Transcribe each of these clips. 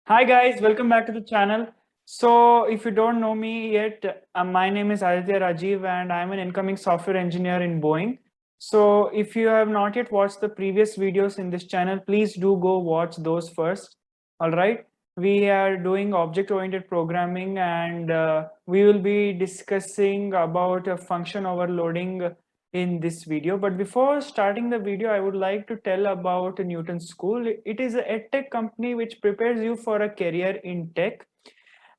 Hi guys, welcome back to the channel. So if you don't know me yet, my name is Aditya Rajiv and I'm an incoming software engineer in Boeing. So if you have not yet watched the previous videos in this channel, please do go watch those first. All right. We are doing object-oriented programming and we will be discussing about function overloading in this video. But before starting the video, I would like to tell about Newton School. It is a Edtech company which prepares you for a career in tech.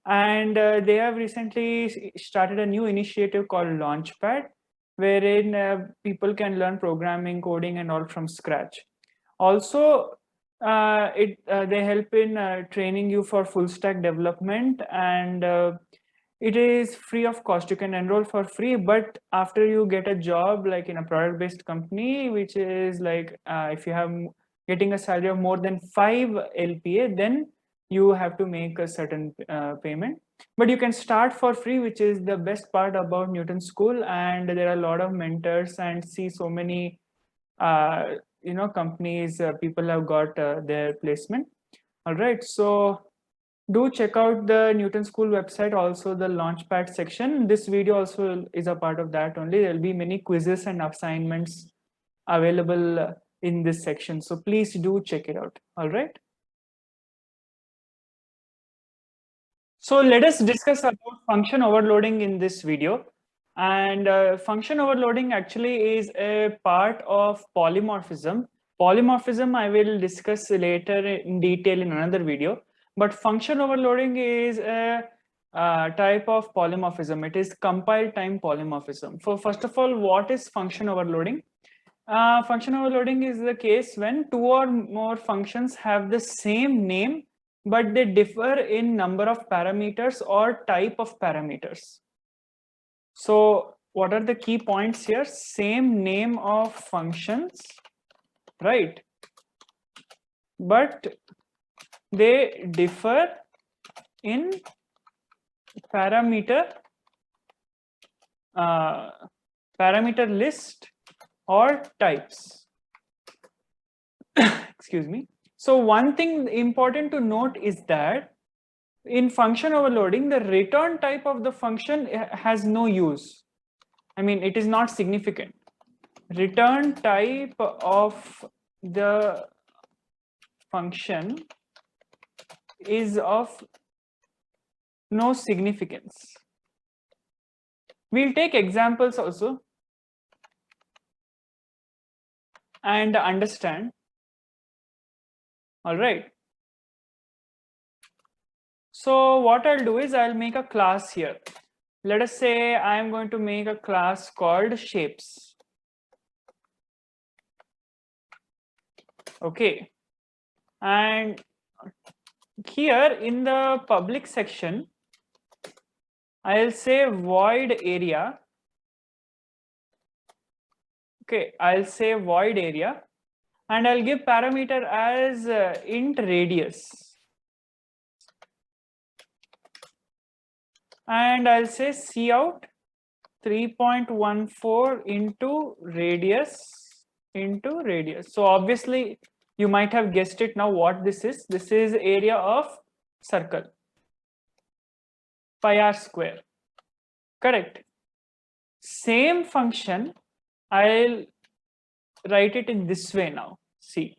And they have recently started a new initiative called Launchpad, wherein people can learn programming, coding, and all from scratch. Also, they help in training you for full stack development, and it is free of cost. You can enroll for free, but after you get a job like in a product based company, which is like if you have getting a salary of more than 5 LPA, then you have to make a certain payment. But you can start for free, which is the best part about Newton School. And there are a lot of mentors and see so many companies, people have got their placement. All right, so do check out the Newton School website, also the Launchpad section. This video also is a part of that only. There'll be many quizzes and assignments available in this section. So please do check it out. All right. So let us discuss about function overloading in this video. And function overloading actually is a part of polymorphism. Polymorphism I will discuss later in detail in another video. But function overloading is a type of polymorphism. It is compile time polymorphism. For first of all, what is function overloading? Function overloading is the case when two or more functions have the same name, but they differ in number of parameters or type of parameters. So what are the key points here? Same name of functions, right? But they differ in parameter list or types. Excuse me. So one thing important to note is that in function overloading, the return type of the function has no use. I mean, it is not significant. Return type of the function is of no significance. We'll take examples also and understand. All right. So what I'll do is I'll make a class here. Let us say I'm going to make a class called shapes. Okay. And here in the public section, I'll say void area. Okay, I'll say void area and I'll give parameter as int radius. And I'll say cout 3.14 into radius. So obviously you might have guessed it now what this is. This is area of circle, pi r square. Correct. Same function, I'll write it in this way now. See,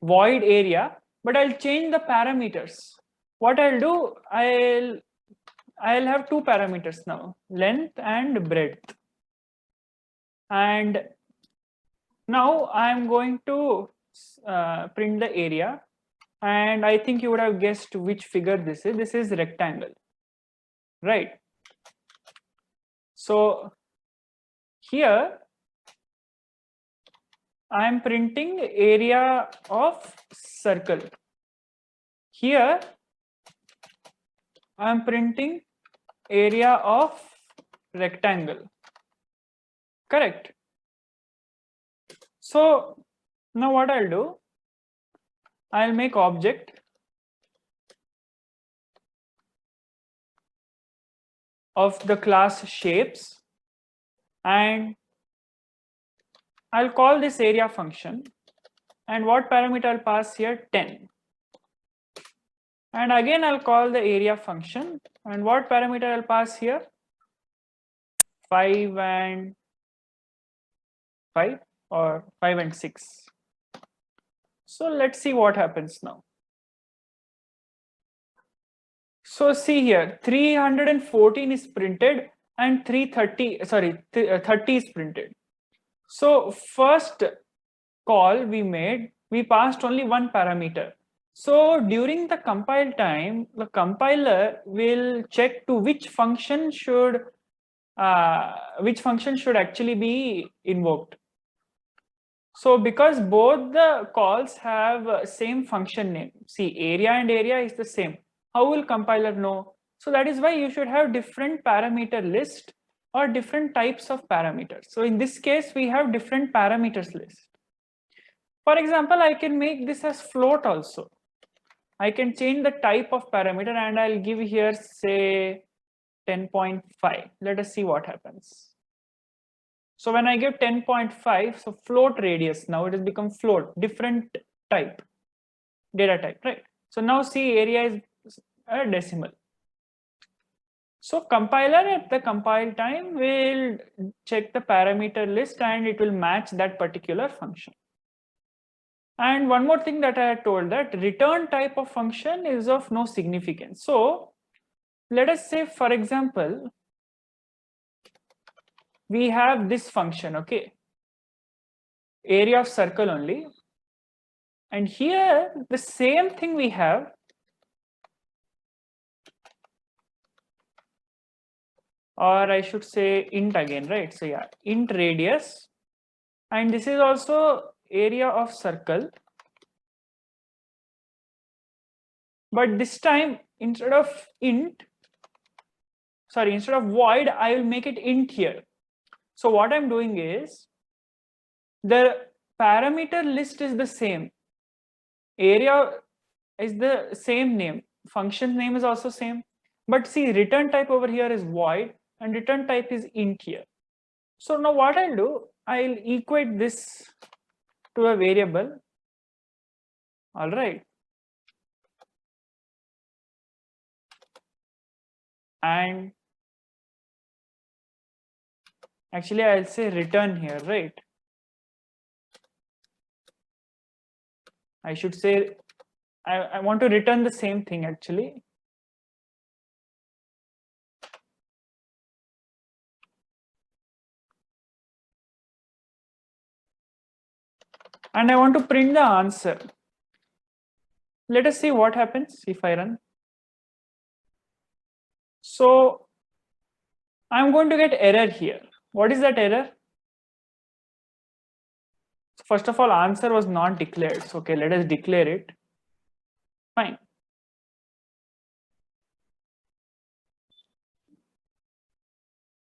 void area, but I'll change the parameters. What I'll do, I'll have two parameters now, length and breadth. And now I'm going to print the area. And I think you would have guessed which figure this is. This is rectangle, right? So here I'm printing area of circle. Here I'm printing area of rectangle. Correct. So now what I'll do, I'll make object of the class shapes and I'll call this area function, and what parameter I'll pass here? 10. And again, I'll call the area function. And what parameter I'll pass here? 5 and 5 or 5 and 6. So let's see what happens now. So see here, 314 is printed and 30 is printed. So first call we made, we passed only one parameter. So during the compile time, the compiler will check to which function should actually be invoked. So because both the calls have same function name, see area and area is the same. How will compiler know? So that is why you should have different parameter list or different types of parameters. So in this case, we have different parameters list. For example, I can make this as float also. I can change the type of parameter and I'll give here say 10.5. Let us see what happens. So when I give 10.5, so float radius, now it has become float, different type, data type, right? So now see area is a decimal. So compiler at the compile time will check the parameter list and it will match that particular function. And one more thing that I had told, that return type of function is of no significance. So let us say, for example, we have this function, okay, area of circle only. And here the same thing we have, or I should say int again, right? So yeah, int radius, and this is also area of circle. But this time, instead of void, I will make it int here. So what I'm doing is, the parameter list is the same. Area is the same name. Function name is also same. But see, return type over here is void and return type is int here. So now what I'll do, I'll equate this to a variable. All right. And actually, I'll say return here, right? I should say, I want to return the same thing actually. And I want to print the answer. Let us see what happens if I run. So I'm going to get error here. What is that error? First of all, answer was not declared. So, okay, let us declare it. Fine.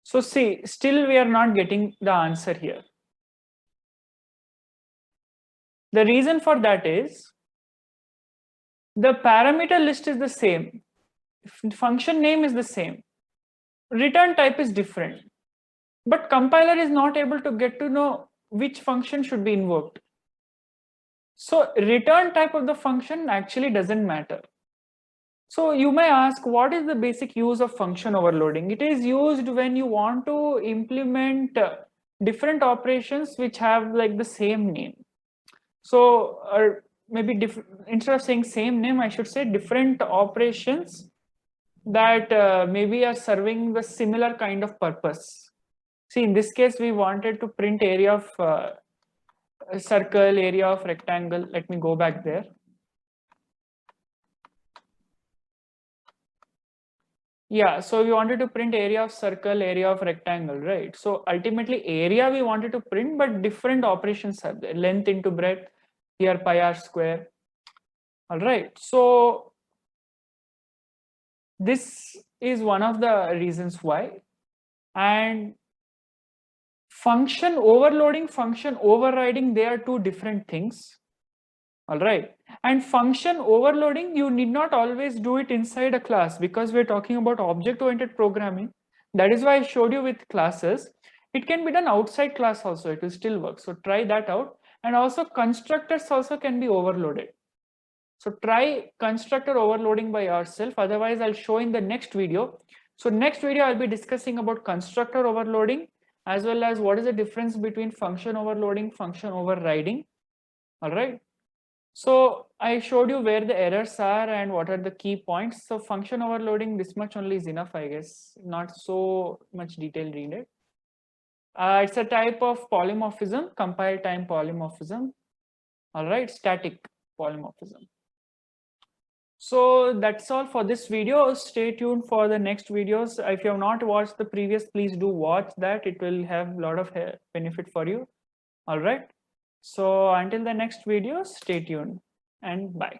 So see, still we are not getting the answer here. The reason for that is the parameter list is the same. Function name is the same. Return type is different. But compiler is not able to get to know which function should be invoked. So return type of the function actually doesn't matter. So you may ask, what is the basic use of function overloading? It is used when you want to implement different operations which have like the same name. So maybe instead of saying same name, I should say different operations that maybe are serving the similar kind of purpose. See, in this case, we wanted to print area of a circle, area of rectangle. Let me go back there. Yeah, so we wanted to print area of circle, area of rectangle, right? So ultimately area we wanted to print, but different operations are there. Length into breadth, here pi r square. All right, so this is one of the reasons why. And function overloading, function overriding, they are two different things. All right, and function overloading, you need not always do it inside a class because we're talking about object-oriented programming. That is why I showed you with classes. It can be done outside class also, it will still work. So try that out. And also constructors also can be overloaded. So try constructor overloading by yourself. Otherwise, I'll show in the next video. So next video, I'll be discussing about constructor overloading, as well as what is the difference between function overloading, function overriding. All right. So I showed you where the errors are and what are the key points. So function overloading, this much only is enough, I guess. Not so much detail needed. It's a type of polymorphism, compile time polymorphism. All right, static polymorphism. So that's all for this video. Stay tuned for the next videos. If you have not watched the previous, please do watch that. It will have a lot of benefit for you. All right. So until the next video, stay tuned and bye.